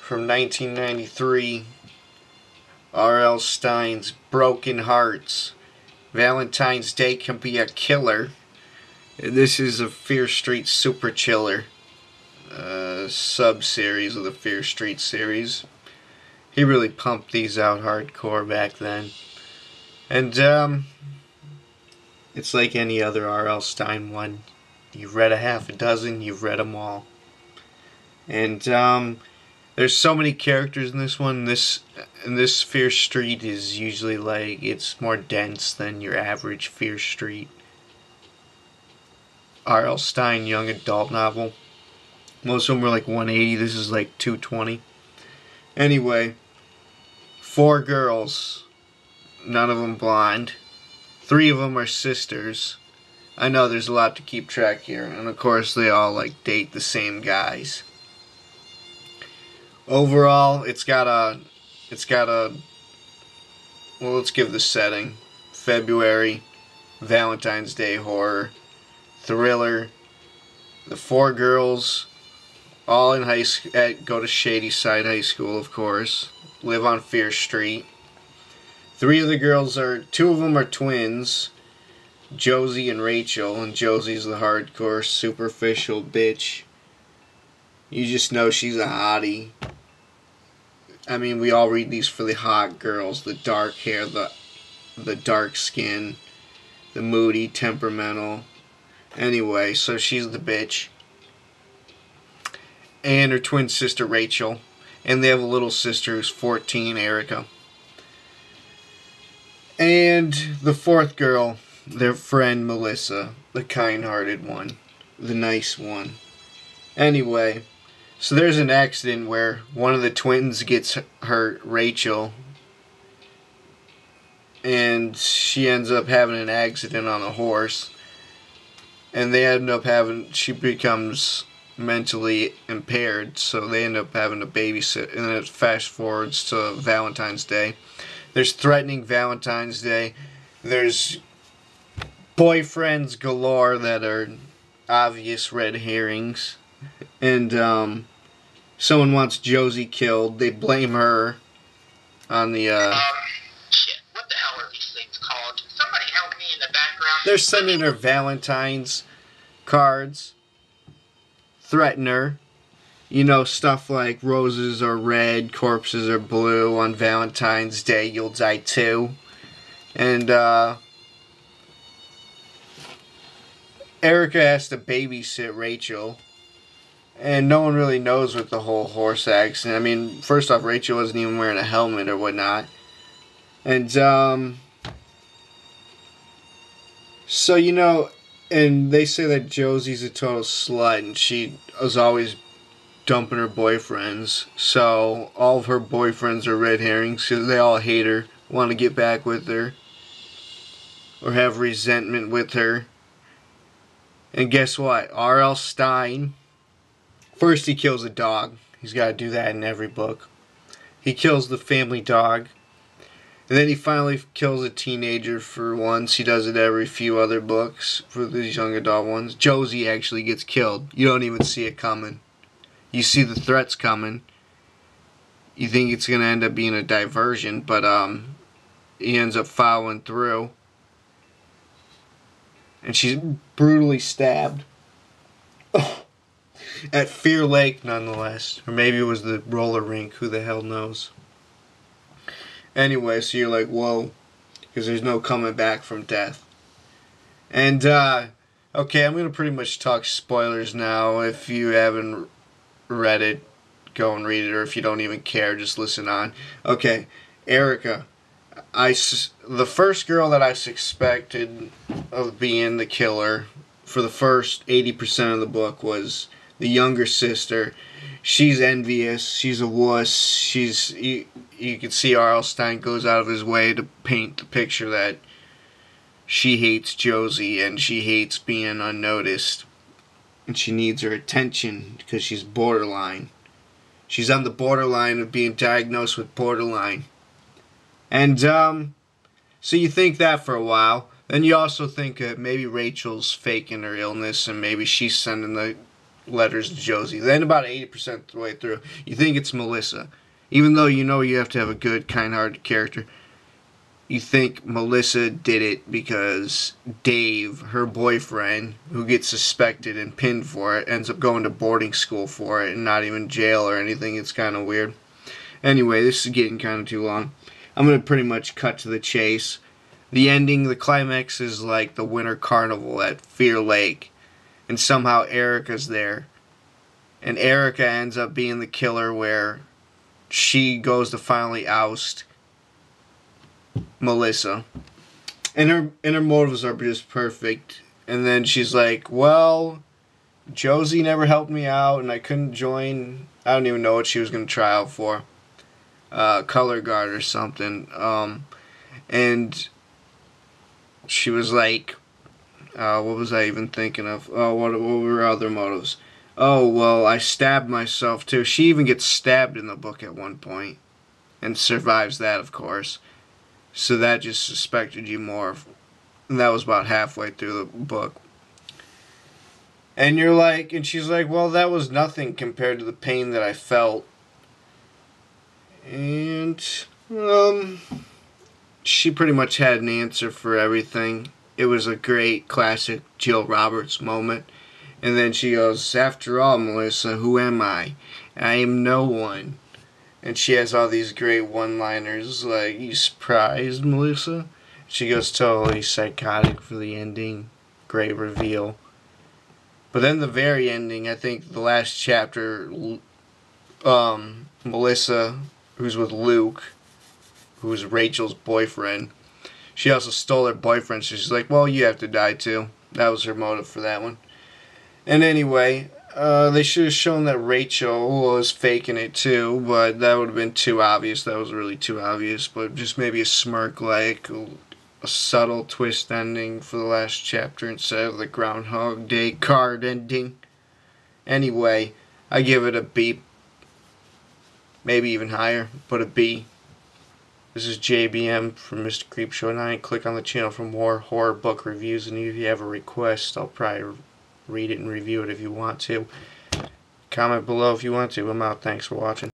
from 1993, R.L. Stine's Broken Hearts. Valentine's Day can be a killer. This is a Fear Street Super Chiller sub-series of the Fear Street series. He really pumped these out hardcore back then. And it's like any other R.L. Stine one. You've read a half a dozen, you've read them all. And there's so many characters in this one. This Fear Street is usually like, it's more dense than your average Fear Street R.L. Stine young adult novel. Most of them were like 180. This is like 220. Anyway, 4 girls, none of them blonde. 3 of them are sisters. I know there's a lot to keep track here, and of course they all like date the same guys. Overall, it's got a well, let's give the setting. February, Valentine's Day horror, thriller. The 4 girls, all in high school, go to Shadyside High School, of course. Live on Fear Street. 2 of them are twins, Josie and Rachel, and Josie's the hardcore, superficial bitch. You just know she's a hottie. I mean, we all read these for the hot girls, the dark hair, the dark skin, the moody, temperamental. Anyway, so she's the bitch. And her twin sister, Rachel. And they have a little sister who's 14, Erica. And the 4th girl, their friend, Melissa. The kind-hearted one. The nice one. Anyway, so there's an accident where one of the twins gets hurt, Rachel. And she ends up having an accident on a horse. And they end up she becomes mentally impaired, so they end up having to babysit. And then it fast forwards to Valentine's Day. There's threatening Valentine's Day. There's boyfriends galore that are obvious red herrings. And someone wants Josie killed. They blame her on the shit, what the hell are these things called? Can somebody help me in the background? They're sending her Valentine's cards. Threaten her. You know, stuff like roses are red, corpses are blue, on Valentine's Day you'll die too. And Erica has to babysit Rachel. And no one really knows what the whole horse accident. I mean, first off, Rachel wasn't even wearing a helmet or whatnot. And so, you know, and they say that Josie's a total slut and she was always dumping her boyfriends. So all of her boyfriends are red herrings because they all hate her, want to get back with her, or have resentment with her. And guess what? R.L. Stine, first he kills a dog. He's got to do that in every book. He kills the family dog. And then he finally kills a teenager for once. He does it every few other books for these young adult ones. Josie actually gets killed. You don't even see it coming. You see the threats coming. You think it's going to end up being a diversion, but he ends up following through. And she's brutally stabbed. At Fear Lake, nonetheless. Or maybe it was the roller rink. Who the hell knows? Anyway, so you're like, whoa. Because there's no coming back from death. And, okay, I'm going to pretty much talk spoilers now. If you haven't read it, go and read it. Or if you don't even care, just listen on. Okay, Erica. The first girl that I suspected of being the killer for the first 80% of the book was the younger sister. She's envious. She's a wuss. You can see R.L. Stine goes out of his way to paint the picture that she hates Josie and she hates being unnoticed. And she needs her attention because she's borderline. She's on the borderline of being diagnosed with borderline. And so you think that for a while. Then you also think that maybe Rachel's faking her illness and maybe she's sending the letters to Josie. Then about 80% of the way through, you think it's Melissa. Even though you know you have to have a good, kind-hearted character, you think Melissa did it because Dave, her boyfriend, who gets suspected and pinned for it, ends up going to boarding school for it and not even jail or anything. It's kind of weird. Anyway, this is getting kind of too long. I'm going to pretty much cut to the chase. The ending, the climax is like the winter carnival at Fear Lake. And somehow Erica's there. And Erica ends up being the killer, where she goes to finally oust Melissa. And her motives are just perfect. And then she's like, well, Josie never helped me out and I couldn't join. I don't even know what she was going to try out for. Color guard or something. And she was like, what was I even thinking of? Oh, what were other motives? Oh, well, I stabbed myself too. She even gets stabbed in the book at one point. And survives that, of course. So that just suspected you more. And that was about halfway through the book. And you're like, and she's like, well, that was nothing compared to the pain that I felt. And, she pretty much had an answer for everything. It was a great classic Jill Roberts moment. And then she goes, after all, Melissa, who am I? I am no one. And she has all these great one-liners like, you surprised, Melissa? She goes totally psychotic for the ending. Great reveal. But then the very ending, I think the last chapter, Melissa, who's with Luke, who's Rachel's boyfriend, she also stole her boyfriend, so she's like, well, you have to die too. That was her motive for that one. And anyway, they should have shown that Rachel was faking it too, but that would have been too obvious. That was really too obvious. But just maybe a smirk, like a subtle twist ending for the last chapter instead of the Groundhog Day card ending. Anyway, I give it a B. Maybe even higher, but a B. This is JBM from Mr. Creepshow 9. Click on the channel for more horror book reviews, and if you have a request, I'll probably read it and review it if you want to. Comment below if you want to. I'm out. Thanks for watching.